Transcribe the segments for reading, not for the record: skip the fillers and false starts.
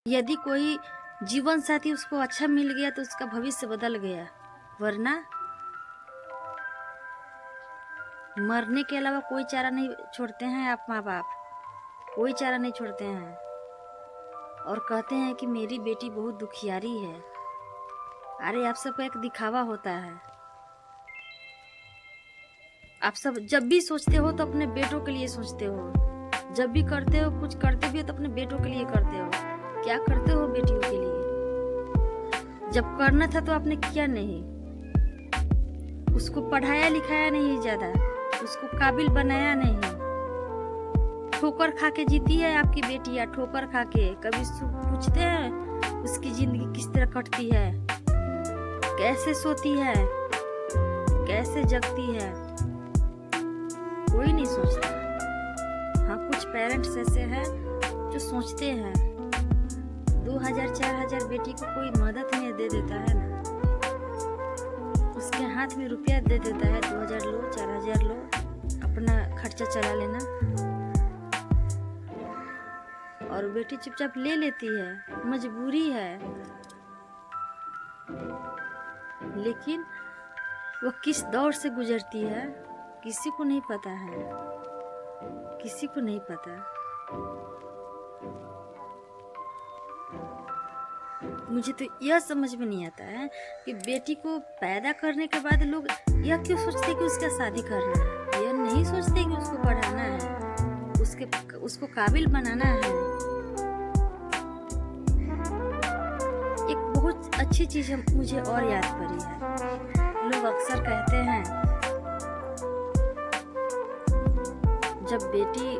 यदि कोई जीवन साथी उसको अच्छा मिल गया तो उसका भविष्य बदल गया, वरना मरने के अलावा कोई चारा नहीं छोड़ते हैं आप माँ बाप, कोई चारा नहीं छोड़ते हैं। और कहते हैं कि मेरी बेटी बहुत दुखियारी है। अरे आप सबका एक दिखावा होता है। आप सब जब भी सोचते हो तो अपने बेटों के लिए सोचते हो, जब भी करते हो, कुछ करते भी हो तो अपने बेटों के लिए करते हो। क्या करते हो बेटियों के लिए? जब करना था तो आपने किया नहीं, उसको पढ़ाया लिखाया नहीं, ज्यादा उसको काबिल बनाया नहीं। ठोकर खा के जीती है आपकी बेटियां, ठोकर खा के। कभी पूछते हैं उसकी जिंदगी किस तरह कटती है, कैसे सोती है, कैसे जगती है? कोई नहीं सोचता। हाँ, कुछ पेरेंट्स ऐसे हैं जो सोचते हैं। 2000-4000 बेटी को कोई मदद नहीं दे देता है ना, उसके हाथ में रुपया दे देता है, 2000 लो, 4000 लो, अपना खर्चा चला लेना। और बेटी चुपचाप ले लेती है, मजबूरी है। लेकिन वो किस दौर से गुजरती है किसी को नहीं पता है, किसी को नहीं पता। मुझे तो यह समझ में नहीं आता है कि बेटी को पैदा करने के बाद लोग यह क्यों सोचते कि उसका शादी करना है। यह नहीं सोचते कि उसको पढ़ाना है, उसको काबिल बनाना है। एक बहुत अच्छी चीज मुझे और याद पड़ी है। लोग अक्सर कहते हैं जब बेटी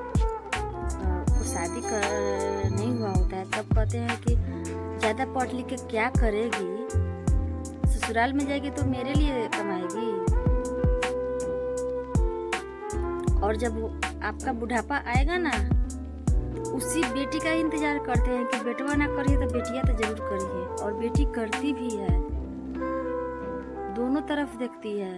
को शादी नहीं हुआ होता है तब कहते हैं कि ज्यादा पढ़ लिख के क्या करेगी, ससुराल में जाएगी तो मेरे लिए कमाएगी। और जब आपका बुढ़ापा आएगा ना, उसी बेटी का इंतजार करते हैं कि बेटवा ना करिए तो बेटिया तो जरूर करिए। और बेटी करती भी है, दोनों तरफ देखती है।